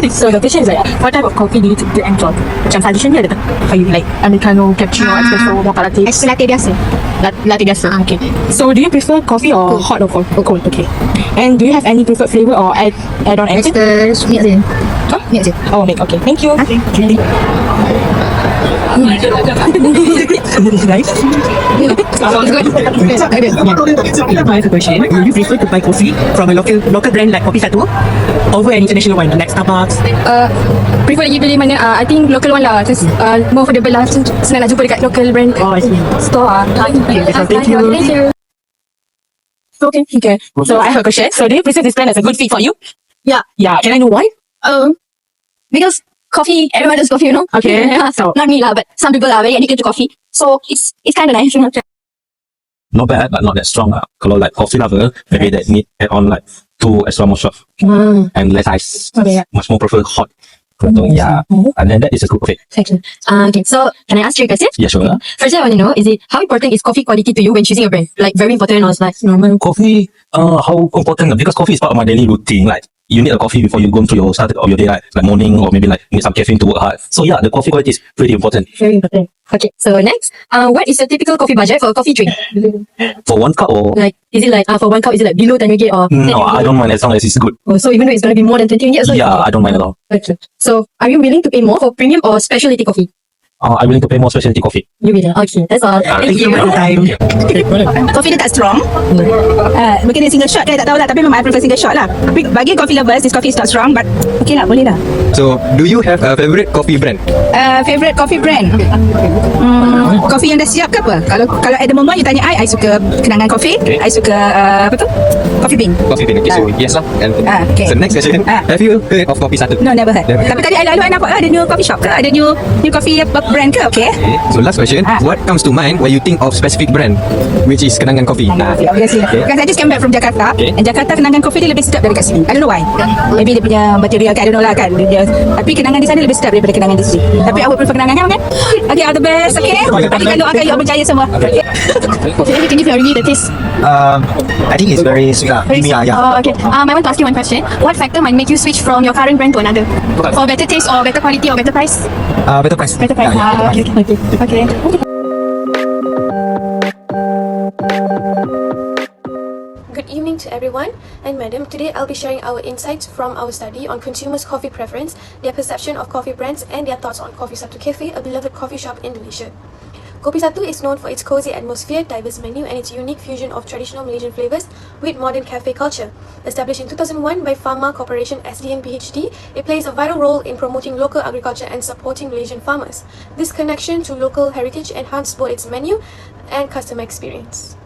So the question is like, what type of coffee do you enjoy? Macam suggestion dia ada tak? For you like Americano, cappuccino, espresso, mocha latte? Latte biasa. Latte biasa. Okay. So do you prefer coffee or hot or cold? Okay. And do you have any preferred flavor or add on anything? Milk je. Huh? Milk je. Oh, milk. Okay. Thank you. Okay. Nice. I have a question. Do you prefer to buy coffee from a local brand like KopieSatu over an international one like Starbucks? Prefer lagi beli mana? I think local one lah. Just more affordable lah. Senang nak jumpa dekat local brand store. Thank you. Okay. So I have a question. So do you prefer this brand as a good fit for you? Yeah. Can I know why? Because coffee, everyone does coffee, you know. Okay. So not me lah, but some people are very addicted to coffee. So it's kind of nice, you know. Not bad, but not that strong. Kalau like coffee lover, maybe that need add on like 2 extra more shots and less ice. Okay. Much more prefer hot. Yeah, and then that is a good coffee. Thank you. Okay, so can I ask you a question? Yeah, sure. First, I want to know, how important is coffee quality to you when choosing a brand? Like very important or like normal? Coffee, how important? Because coffee is part of my daily routine. Like you need a coffee before you go through your start of your day, like morning, or maybe like need some caffeine to work hard. So yeah, the coffee quality is pretty important. Very important. Okay, so next, what is your typical coffee budget for a coffee drink? For 1 cup or Like, is it like for 1 cup, is it like below 10 ringgit or 10 no, I don't mind as long as it's good. Oh, so even though it's gonna be more than 20 ringgit, so Yeah, I don't mind at all. Okay. So are you willing to pay more for premium or specialty coffee? I'm willing to pay more specialty coffee. You will. Okay, that's all. Thank you for your time. Coffee dia tak strong. Mungkin dia single shot kan, tak tahulah. Tapi memang I prefer single shot lah. Tapi bagi coffee lovers, this coffee is not strong, but okay lah, boleh lah. So, do you have a favorite coffee brand? Favorite coffee brand? Coffee yang dah siap ke apa? Kalau at the moment you tanya I suka Kenangan Coffee. I suka Coffee Bean. Coffee bean. Okay, so yes lah. And okay. so next question. Have you heard of KopieSatu? No, never heard. Tapi tadi I lalu I nampak ada new coffee shop ke? Ada new coffee brand ke? Okay. So last question. What comes to mind when you think of specific brand, which is Kenangan Coffee? Obviously. Because I just came back from Jakarta. And Jakarta Kenangan Coffee dia lebih sedap daripada sini. I don't know why. Maybe dia punya material kan, I don't know lah kan. Tapi Kenangan di sana lebih sedap daripada Kenangan di sini. Tapi I would prefer Kenangan kan? Okay, all the best. Okay. Adik doakan you berjaya semua. Okay. Can you give your review the taste? I think it's very sweet. Yeah. Oh, okay. I want to ask you one question. What factor might make you switch from your current brand to another? For better taste or better quality or better price? Better price. Better price. Okay. Good evening to everyone and madam. Today I'll be sharing our insights from our study on consumers' coffee preference, their perception of coffee brands and their thoughts on KopieSatu Cafe, a beloved coffee shop in Malaysia. KopieSatu is known for its cozy atmosphere, diverse menu and its unique fusion of traditional Malaysian flavours with modern cafe culture. Established in 2001 by Pharma Corporation SDN PhD, it plays a vital role in promoting local agriculture and supporting Malaysian farmers. This connection to local heritage enhanced both its menu and customer experience.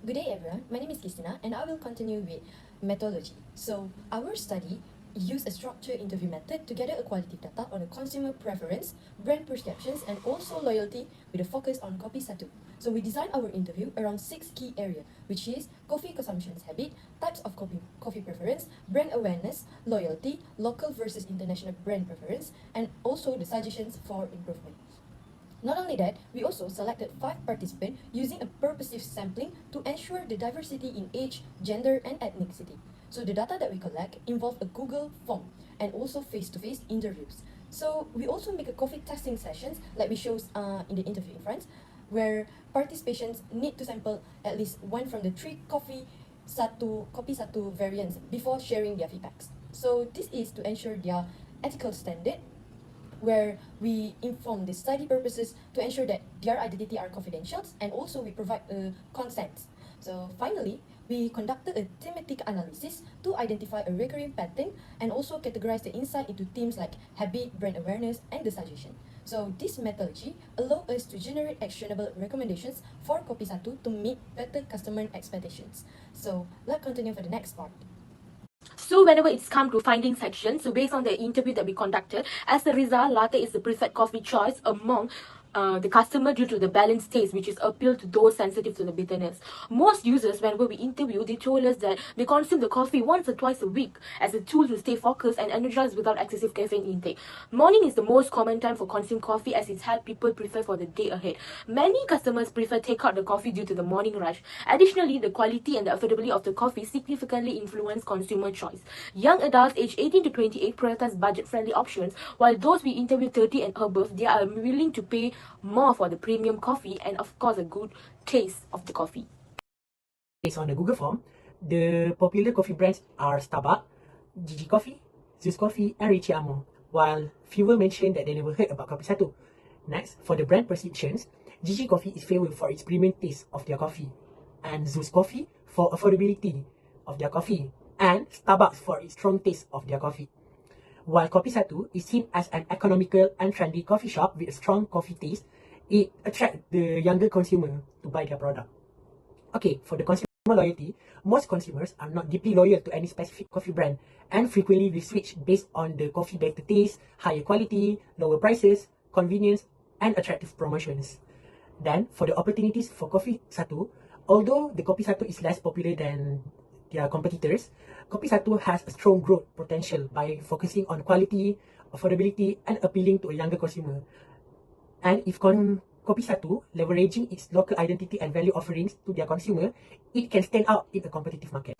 Good day everyone, my name is Qistina and I will continue with methodology. So our study used a structured interview method to gather a qualitative data on the consumer preference, brand perceptions and also loyalty with a focus on KopieSatu. So we designed our interview around 6 key areas, which is coffee consumption habit, types of coffee preference, brand awareness, loyalty, local versus international brand preference and also the suggestions for improvement. Not only that, we also selected 5 participants using a purposive sampling to ensure the diversity in age, gender and ethnicity. So the data that we collect involve a Google form and also face-to-face interviews. So we also make a coffee testing sessions like we shows in the interview in front, where participants need to sample at least 1 from the 3 KopieSatu variants before sharing their feedbacks. So this is to ensure their ethical standard, where we inform the study purposes to ensure that their identity are confidential and also we provide consent. So finally, we conducted a thematic analysis to identify a recurring pattern and also categorize the insight into themes like habit, brand awareness, and the suggestion. So this methodology allows us to generate actionable recommendations for KopieSatu to meet better customer expectations. So let's continue for the next part. So whenever it's come to finding sections, so based on the interview that we conducted, as a result, latte is the preferred coffee choice among the customer due to the balanced taste, which is appeal to those sensitive to the bitterness. Most users, whenever we interview, they told us that they consume the coffee once or twice a week as a tool to stay focused and energized without excessive caffeine intake. Morning is the most common time for consuming coffee, as it's helped people prepare for the day ahead. Many customers prefer take out the coffee due to the morning rush. Additionally, the quality and the affordability of the coffee significantly influence consumer choice. Young adults aged 18 to 28 prioritize budget-friendly options, while those we interview 30 and above, they are willing to pay more for the premium coffee and of course a good taste of the coffee. Based on the Google form, the popular coffee brands are Starbucks, Gigi Coffee, Zeus Coffee, and Richie Amo, while fewer mentioned that they never heard about KopieSatu. Next, for the brand perceptions, Gigi Coffee is favored for its premium taste of their coffee, and Zeus Coffee for affordability of their coffee, and Starbucks for its strong taste of their coffee. While KopieSatu is seen as an economical and trendy coffee shop with a strong coffee taste, it attracts the younger consumer to buy their product. Okay, for the consumer loyalty, most consumers are not deeply loyal to any specific coffee brand and frequently will switch based on the coffee better taste, higher quality, lower prices, convenience, and attractive promotions. Then, for the opportunities for KopieSatu, although the KopieSatu is less popular than their competitors, KopieSatu has a strong growth potential by focusing on quality, affordability, and appealing to a younger consumer. And if KopieSatu leveraging its local identity and value offerings to their consumer, it can stand out in a competitive market.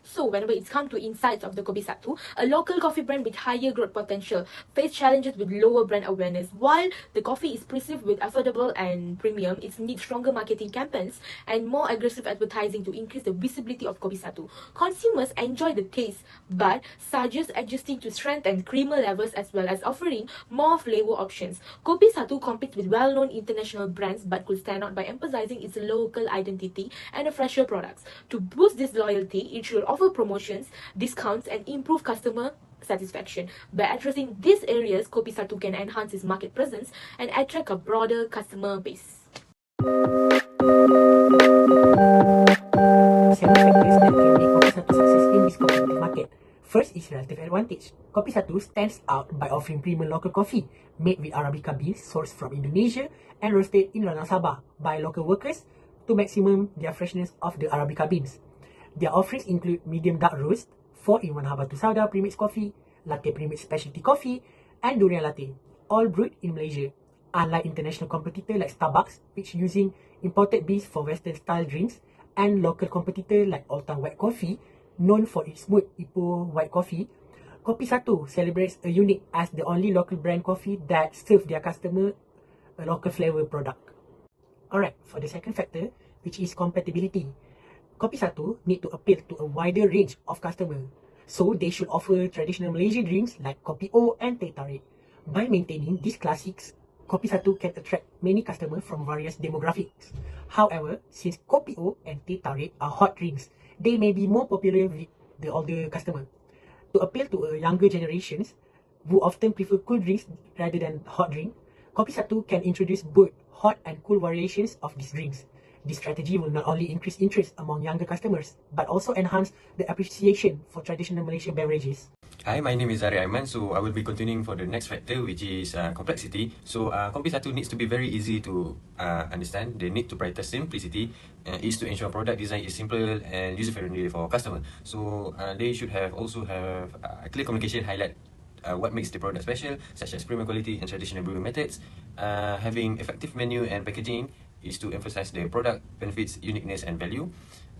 So whenever it's come to insights of the KopieSatu, a local coffee brand with higher growth potential face challenges with lower brand awareness. While the coffee is perceived with affordable and premium, it needs stronger marketing campaigns and more aggressive advertising to increase the visibility of KopieSatu. Consumers enjoy the taste, but suggest adjusting to strength and creamer levels as well as offering more flavor options. KopieSatu competes with well-known international brands but could stand out by emphasizing its local identity and fresher products. To boost this loyalty, it should offer promotions, discounts, and improve customer satisfaction. By addressing these areas, KopieSatu can enhance its market presence and attract a broader customer base. Several factors that can make KopieSatu success in this competitive market. First is relative advantage. KopieSatu stands out by offering premium local coffee made with Arabica beans sourced from Indonesia and roasted in Ranau Sabah by local workers to maximum their freshness of the Arabica beans. Their offerings include medium dark roast, 4-in-1 Habatu Sauda premix coffee, latte premix specialty coffee, and durian latte, all brewed in Malaysia. Unlike international competitor like Starbucks, which using imported beans for Western style drinks, and local competitor like Old Town White Coffee, known for its smooth Ipoh white coffee, KopieSatu celebrates a unique as the only local brand coffee that serves their customer a local flavor product. Alright, for the second factor, which is compatibility. KopieSatu need to appeal to a wider range of customers, so they should offer traditional Malaysian drinks like Kopi O and Teh Tarik. By maintaining these classics, KopieSatu can attract many customers from various demographics. However, since Kopi O and Teh Tarik are hot drinks, they may be more popular with the older customer. To appeal to younger generations who often prefer cool drinks rather than hot drink, KopieSatu can introduce both hot and cool variations of these drinks. This strategy will not only increase interest among younger customers, but also enhance the appreciation for traditional Malaysian beverages. Hi, my name is Zarith Aiman. So I will be continuing for the next factor, which is complexity. So KopieSatu needs to be very easy to understand. They need to prioritize simplicity is to ensure product design is simple and user-friendly for customer. So they should also have clear communication highlight what makes the product special, such as premium quality and traditional brewing methods. Having effective menu and packaging is to emphasize the product benefits, uniqueness, and value.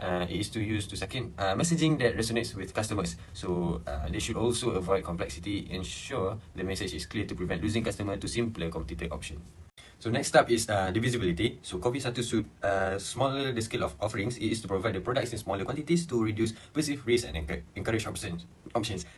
It is to use to second messaging that resonates with customers. So they should also avoid complexity, ensure the message is clear to prevent losing customer to simpler competitor option. So next up is divisibility. So KopieSatu should smaller the scale of offerings. It is to provide the products in smaller quantities to reduce perceived risk and encourage options.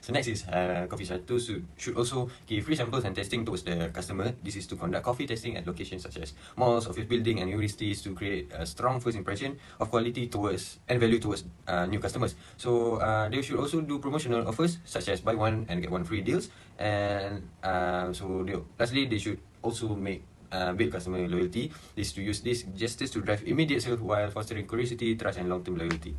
So next is KopieSatu should also give free samples and testing towards the customer. This is to conduct coffee testing at locations such as malls, office building, and universities to create a strong first impression of quality towards and value towards new customers. So they should also do promotional offers such as buy one and get one free deals. And lastly, they should also build customer loyalty. This to use these gestures to drive immediate sales while fostering curiosity, trust, and long-term loyalty.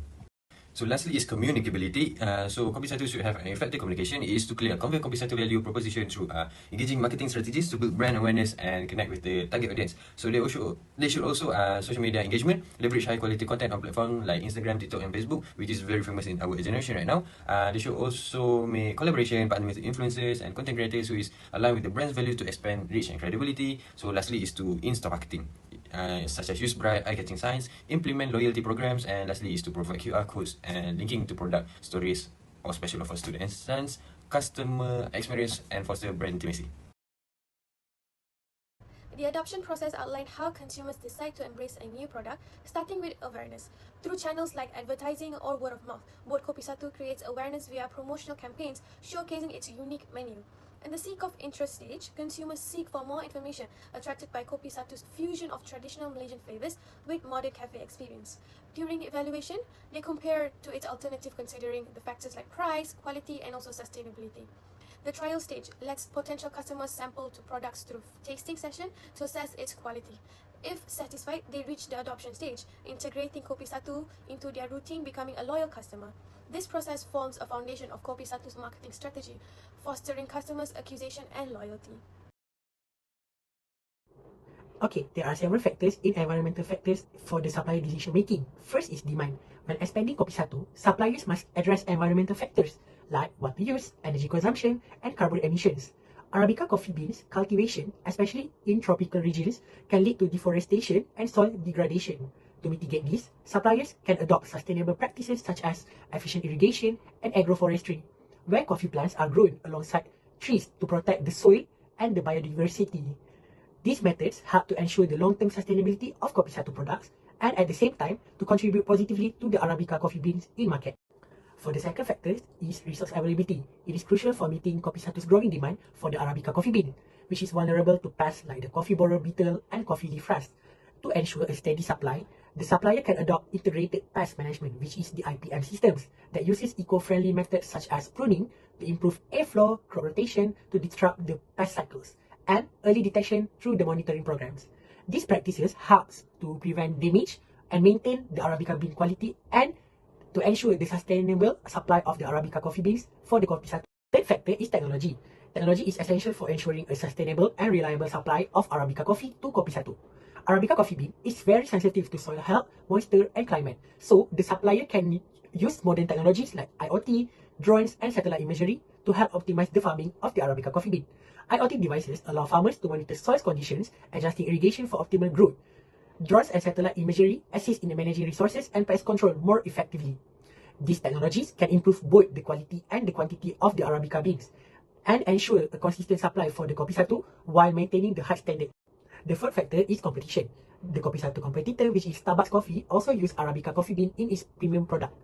So lastly is communicability. So KopieSatu should have an effective communication. It is to clear convey KopieSatu value proposition through engaging marketing strategies to build brand awareness and connect with the target audience. So they should also social media engagement, leverage high quality content on platforms like Instagram, TikTok, and Facebook, which is very famous in our generation right now. They should also make collaboration, partner with influencers and content creators who is aligned with the brand's value to expand reach and credibility. So lastly is to in-store marketing. Such as use bright eye-catching signs, implement loyalty programs, and lastly is to provide QR codes and linking to product stories or special offers to the enhance customer experience and foster brand intimacy. The adoption process outlined how consumers decide to embrace a new product, starting with awareness. Through channels like advertising or word of mouth, both KopieSatu creates awareness via promotional campaigns showcasing its unique menu. In the seek of interest stage, consumers seek for more information, attracted by KopieSatu's fusion of traditional Malaysian flavors with modern cafe experience. During evaluation, they compare to its alternative considering the factors like price, quality, and also sustainability. The trial stage lets potential customers sample to products through tasting session to assess its quality. If satisfied, they reach the adoption stage, integrating KopieSatu into their routine, becoming a loyal customer. This process forms a foundation of KopieSatu's marketing strategy, fostering customers' acquisition and loyalty. Okay, there are several factors in environmental factors for the supplier decision making. First is demand. When expanding KopieSatu, suppliers must address environmental factors like water use, energy consumption, and carbon emissions. Arabica coffee beans cultivation, especially in tropical regions, can lead to deforestation and soil degradation. To mitigate this, suppliers can adopt sustainable practices such as efficient irrigation and agroforestry, where coffee plants are grown alongside trees to protect the soil and the biodiversity. These methods help to ensure the long-term sustainability of KopieSatu products and at the same time to contribute positively to the Arabica coffee beans in market. For the second factor is resource availability. It is crucial for meeting KopieSatu's growing demand for the Arabica coffee bean, which is vulnerable to pests like the coffee borer beetle and coffee leaf rust. To ensure a steady supply, the supplier can adopt integrated pest management, which is the IPM systems, that uses eco-friendly methods such as pruning to improve airflow, crop rotation to disrupt the pest cycles, and early detection through the monitoring programs. These practices helps to prevent damage and maintain the Arabica bean quality and to ensure the sustainable supply of the Arabica coffee beans for the KopieSatu. Third factor is technology. Technology is essential for ensuring a sustainable and reliable supply of Arabica coffee to KopieSatu. Arabica coffee bean is very sensitive to soil health, moisture, and climate. So the supplier can use modern technologies like IoT, drones, and satellite imagery to help optimize the farming of the Arabica coffee bean. IoT devices allow farmers to monitor soil conditions, adjusting irrigation for optimal growth. Drones and satellite imagery assist in managing resources and pest control more effectively. These technologies can improve both the quality and the quantity of the Arabica beans and ensure a consistent supply for the KopieSatu while maintaining the high standard. The fourth factor is competition. The KopieSatu competitor, which is Starbucks Coffee, also use Arabica coffee bean in its premium product.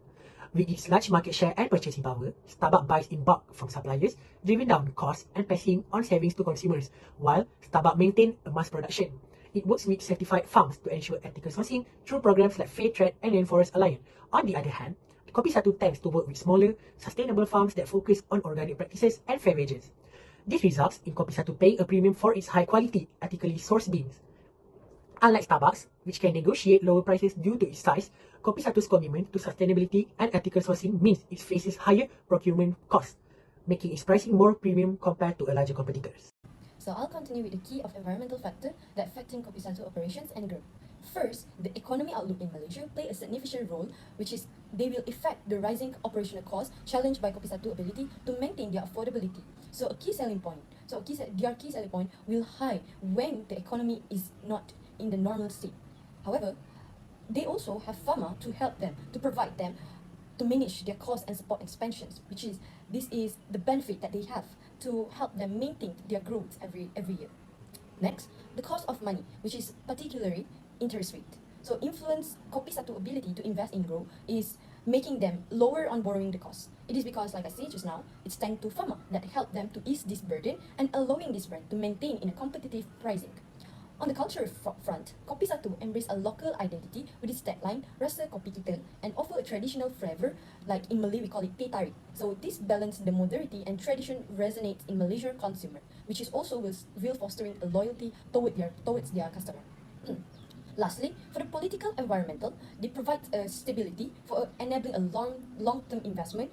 With its large market share and purchasing power, Starbucks buys in bulk from suppliers, driving down costs and passing on savings to consumers, while Starbucks maintains a mass production. It works with certified farms to ensure ethical sourcing through programs like Fair Trade and Rainforest Alliance. On the other hand, KopieSatu tends to work with smaller, sustainable farms that focus on organic practices and fair wages. This results in KopieSatu paying a premium for its high-quality, ethically sourced beans. Unlike Starbucks, which can negotiate lower prices due to its size, KopieSatu's commitment to sustainability and ethical sourcing means it faces higher procurement costs, making its pricing more premium compared to larger competitors. So I'll continue with the key of environmental factor that affecting KopieSatu operations and growth. First, the economy outlook in Malaysia play a significant role, which is they will affect the rising operational costs challenged by KopieSatu ability to maintain their affordability. So their key selling point will high when the economy is not in the normal state. However, they also have farmer to help them, to provide them, to manage their costs and support expansions, this is the benefit that they have to help them maintain their growth every year. Next, the cost of money, which is particularly interest rate. So influence KopieSatu ability to invest in growth is making them lower on borrowing the cost. It is because, like I said just now, it's thanks to farmer that help them to ease this burden and allowing this brand to maintain in a competitive pricing. On the cultural front, KopieSatu embrace a local identity with its tagline, Rasa Kopi Kita, and offer a traditional flavor, like in Malay we call it teh tarik. So this balance the modernity and tradition resonates in Malaysian consumer, which is also will fostering a loyalty towards their customer. Lastly, for the political environmental, they provide stability for enabling a long-term investment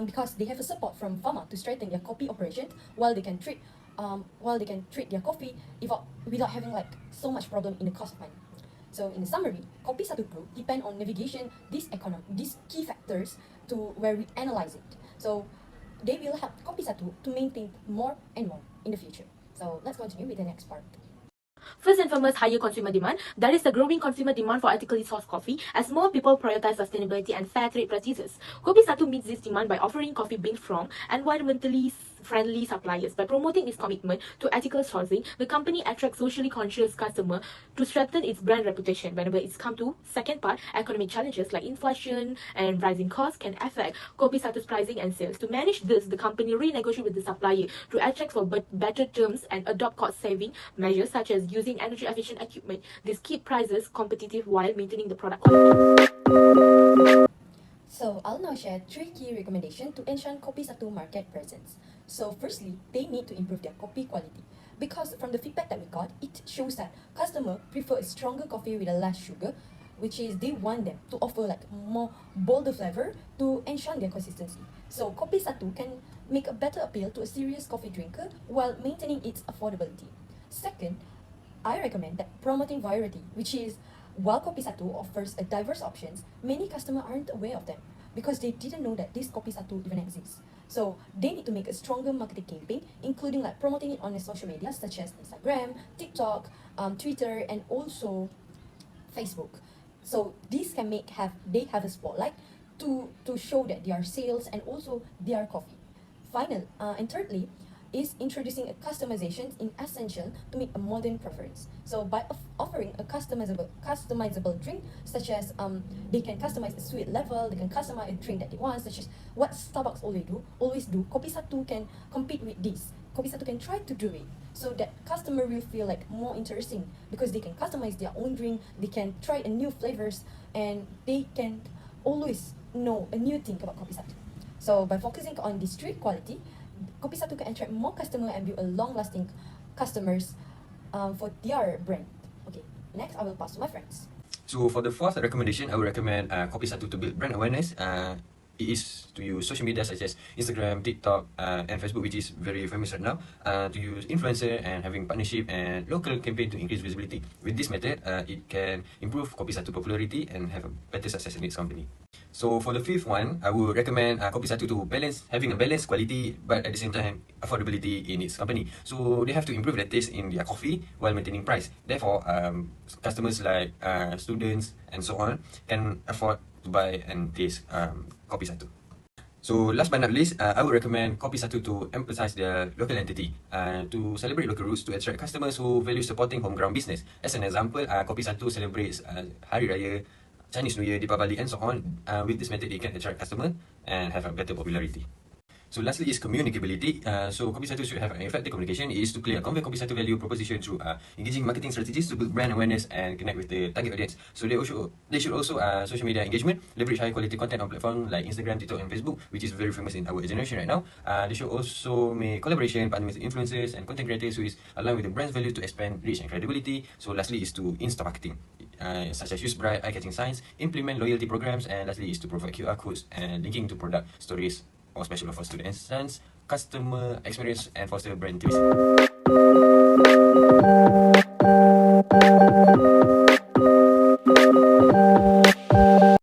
because they have a support from pharma to strengthen their coffee operations while they can treat their coffee without having like so much problem in the cost of money. So in summary, KopieSatu Group depend on navigation these key factors to where we analyze it. So they will help KopieSatu to maintain more and more in the future. So let's continue with the next part. First and foremost, higher consumer demand. There is a growing consumer demand for ethically sourced coffee as more people prioritize sustainability and fair trade practices. KopieSatu meets this demand by offering coffee beans from environmentally friendly suppliers. By promoting its commitment to ethical sourcing, the company attracts socially conscious customers to strengthen its brand reputation. Whenever it's come to second part, economic challenges like inflation and rising costs can affect KopieSatu's pricing and sales. To manage this, the company renegotiates with the supplier to attract for better terms and adopt cost-saving measures such as using energy-efficient equipment. This keep prices competitive while maintaining the product quality. So I'll now share 3 key recommendations to ensure KopieSatu market presence. So firstly, they need to improve their coffee quality because from the feedback that we got, it shows that customers prefer a stronger coffee with a less sugar, which is they want them to offer like more bolder flavor to ensure their consistency. So KopieSatu can make a better appeal to a serious coffee drinker while maintaining its affordability. Second, I recommend that promoting variety, which is while KopieSatu offers a diverse options, many customers aren't aware of them because they didn't know that this KopieSatu even exists. So they need to make a stronger marketing campaign, including like promoting it on the social media such as Instagram, TikTok, Twitter, and also Facebook. So these can they have a spotlight to show that their sales and also their coffee. And thirdly, is introducing a customization in essential to meet a modern preference. So by offering a customizable drink, such as they can customize the sweet level, they can customize a drink that they want, such as what Starbucks always do. KopieSatu can compete with this. KopieSatu can try to do it so that customer will feel like more interesting because they can customize their own drink, they can try a new flavors, and they can always know a new thing about KopieSatu. So by focusing on this street quality, KopieSatu can attract more customers and build a long-lasting customers for their brand. Okay, next I will pass to my friends. So for the fourth recommendation, I would recommend KopieSatu to build brand awareness. It is to use social media such as Instagram, TikTok, and Facebook, which is very famous right now, to use influencer and having partnership and local campaign to increase visibility. With this method, it can improve KopieSatu popularity and have a better success in its company. So for the fifth one, I would recommend KopieSatu to having a balanced quality but at the same time affordability in its company. So they have to improve the taste in their coffee while maintaining price. Therefore, customers like students and so on can afford to buy and taste KopieSatu. So last but not least, I would recommend KopieSatu to emphasize the local entity to celebrate local roots to attract customers who value supporting homegrown business. As an example, KopieSatu celebrates Hari Raya, Chinese New Year, Deepavali, and so on. With this method, it can attract customers and have a better popularity. So lastly is communicability. So KopieSatu should have an effective communication. It is to clear convey KopieSatu value proposition through engaging marketing strategies to build brand awareness and connect with the target audience. So they should also social media engagement, leverage high quality content on platforms like Instagram, TikTok, and Facebook, which is very famous in our generation right now. They should also make collaboration, partner with influencers and content creators who is aligned with the brand's value to expand reach and credibility. So lastly is to in-store marketing, such as use bright eye-catching signs, implement loyalty programs, and lastly is to provide QR codes and linking to product stories or special offers to the enhance customer experience and foster brand intimacy.